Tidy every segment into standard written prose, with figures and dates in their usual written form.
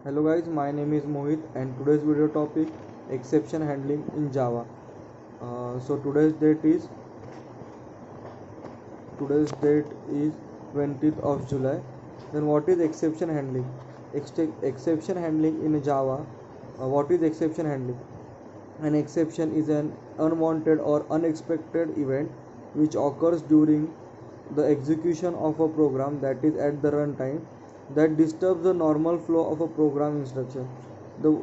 Hello guys, my name is Mohit and today's video topic exception handling in Java. So today's date is 20th of July. Then what is exception handling? Exception handling in Java. What is exception handling? An exception is an unwanted or unexpected event which occurs during the execution of a program, that is at the runtime, that disturbs the normal flow of a program instruction. The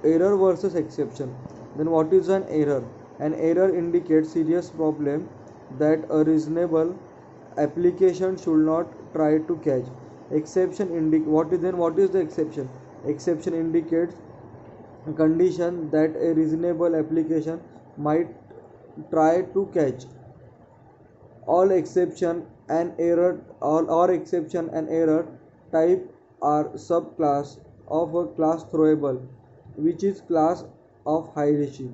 error versus exception. Then what is an error? An error indicates serious problem that a reasonable application should not try to catch. What is the exception? Exception indicates a condition that a reasonable application might try to catch. All exception and error all exception and error type are subclass of a class throwable, which is class of hierarchy.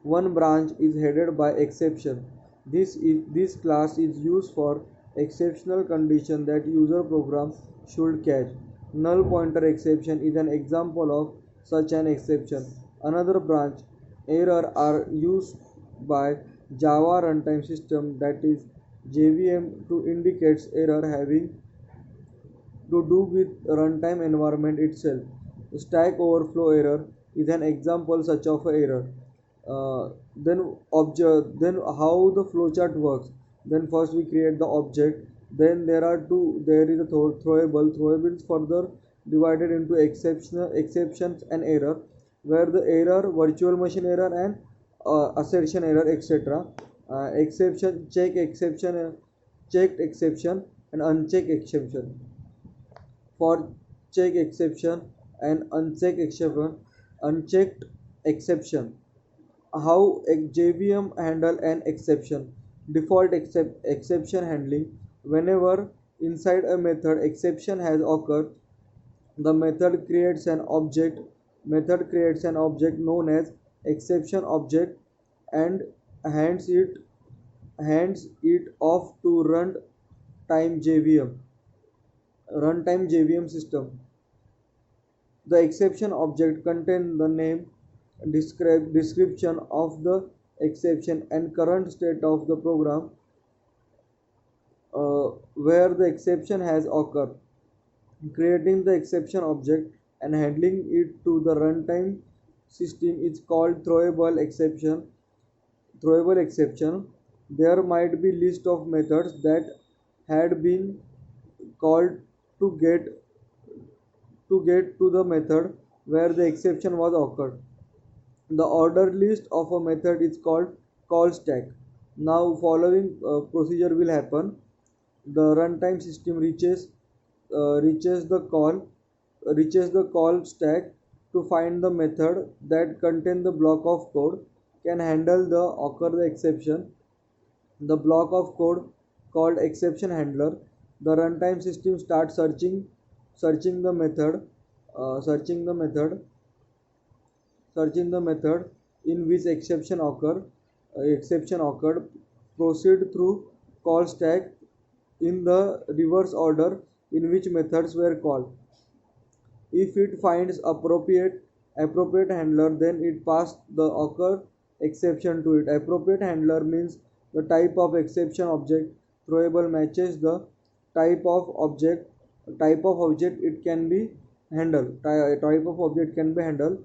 One branch is headed by exception. This class is used for exceptional condition that user program should catch. Null pointer exception is an example of such an exception. Another branch error are used by Java runtime system, that is JVM, to indicate error having to do with runtime environment itself. Stack overflow error is an example such of a error. Then how the flowchart works. Then first we create the object. Then there is a throwable. Throwable is further divided into exceptions and error, where the error, virtual machine error, and assertion error, etc. Exception, checked exception, and unchecked exception. For check exception and unchecked exception, how a JVM handle an exception. Default exception handling. Whenever inside a method exception has occurred, the method creates an object known as exception object and hands it hands it off to runtime JVM system. The exception object contains the name, description of the exception, and current state of the program where the exception has occurred. Creating the exception object and handling it to the runtime system is called throwable exception. There might be list of methods that had been called to get to the method where the exception was occurred. The order list of a method is called call stack. Now following procedure will happen. The runtime system reaches the call stack to find the method that contain the block of code can handle the occur the exception. The block of code called exception handler. The runtime system starts searching the method searching the method searching the method in which exception occurred. Proceed through call stack in the reverse order in which methods were called. If it finds appropriate handler, then it passes the occur exception to it. Appropriate handler means the type of exception object throwable matches the type of object it can be handled. Type of object can be handled.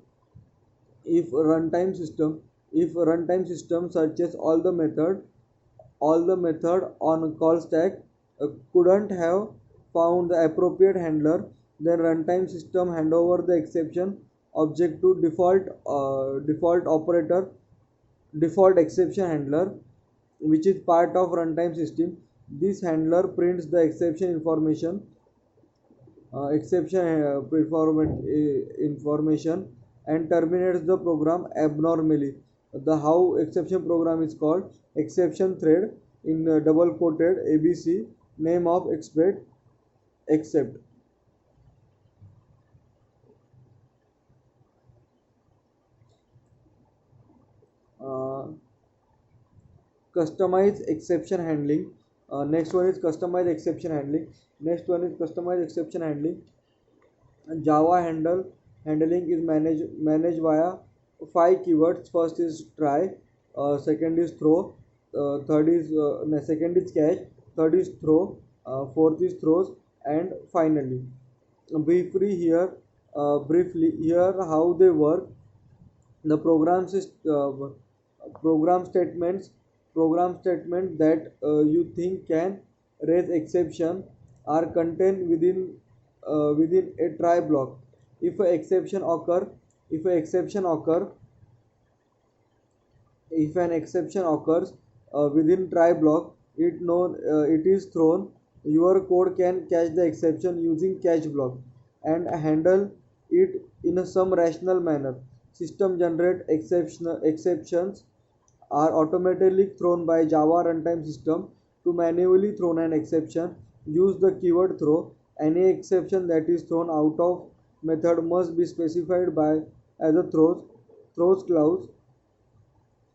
If runtime system searches all the method on call stack couldn't have found the appropriate handler, then runtime system hand over the exception object to default exception handler, which is part of runtime system. This handler prints the exception information and terminates the program abnormally. The how exception program is called exception thread in double quoted ABC name of except. uh, Customize exception handling. Next one is customized exception handling. Java handling is managed via five keywords. First is try, second is throw, second is catch, third is throw, fourth is throws, and finally briefly here briefly here how they work. The program statements program statement that you think can raise exception are contained within a try block. If a exception occur if a exception occur if an exception occurs within try block, it is thrown. Your code can catch the exception using catch block and handle it in some rational manner. System generate exceptions are automatically thrown by Java runtime system. To manually throw an exception, use the keyword throw. Any exception that is thrown out of method must be specified by as a throws clause.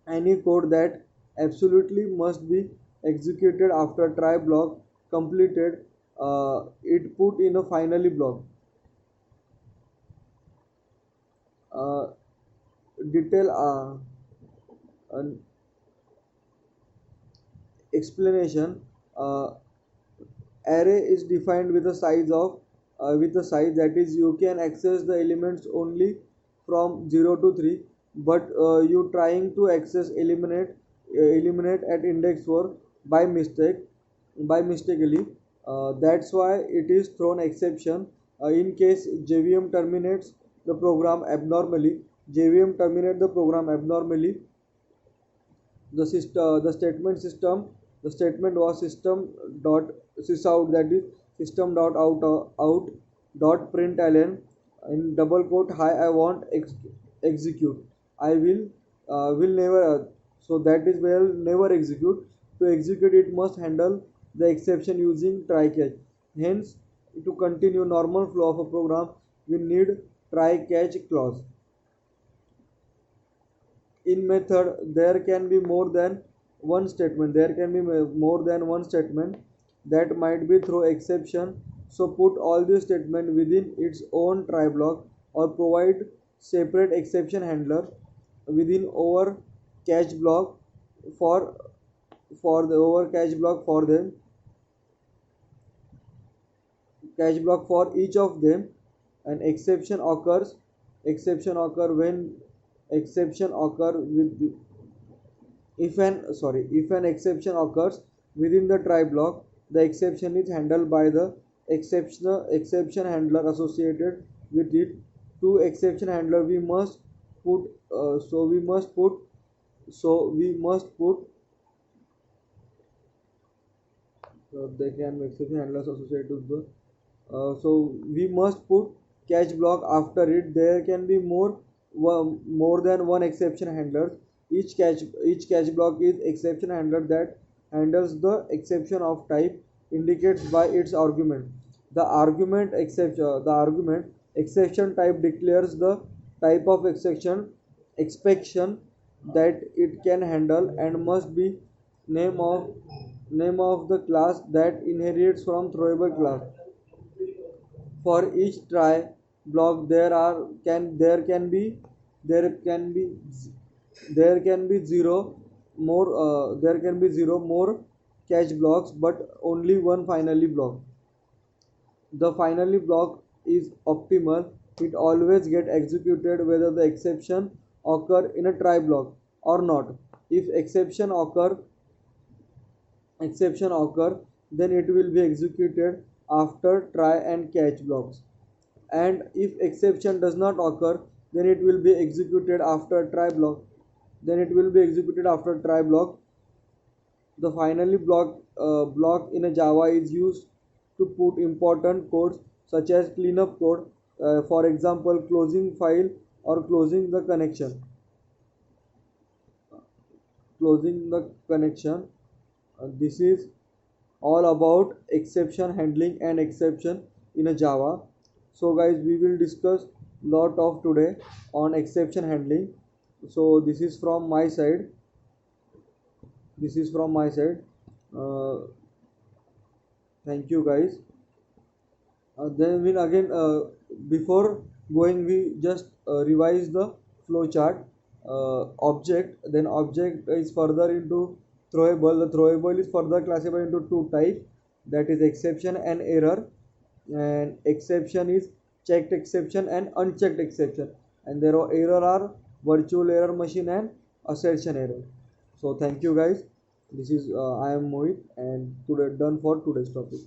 Any code that absolutely must be executed after try block completed, it put in a finally block. uh, Detail an explanation. Array is defined with a size, that is you can access the elements only from 0 to 3, but you trying to access eliminate at index 4 by mistake by mistakenly. That's why it is thrown exception. In case JVM terminates the program abnormally JVM terminate the program abnormally. The statement was system dot sysout, that is system dot out dot println in double quote, hi I want execute. I will never so that is will never execute. To execute it must handle the exception using try catch. Hence, to continue normal flow of a program, we need try catch clause. In method there can be more than one statement that might be throw exception. So put all the statement within its own try block, or provide separate exception handler within over catch block for the over catch block for them catch block for each of them. An exception occur when exception occur with if an exception occurs within the try block, the exception is handled by the exception handler associated with it. To exception handler we must put we must put they can be exception handlers associated with the so we must put catch block after it. There can be more than one exception handler. Each catch block is exception handler that handles the exception of type indicates by its argument. The argument exception type declares the type of exception that it can handle, and must be name of name of the class that inherits from throwable class. For each try block there can be there can be zero more catch blocks, but only one finally block. The finally block is optimal. It always get executed whether the occur in a try block or not. If exception occur, then it will be executed after try and catch blocks. And if exception does not occur, then it will be executed after try block. The finally block in a Java is used to put important codes such as cleanup code, for example closing file or closing the connection. This is all about exception handling and exception in a Java. So guys, we will discuss lot of today on exception handling. So this is from my side. uh, Thank you guys. Then will again before going we just revise the flow chart. Object, then object is further into throwable. The throwable is further classified into two types, that is exception and error. And exception is checked exception and unchecked exception, and there are error are virtual error machine and assertion error. So thank you guys. This is I am Mohit, and today done for today's topic.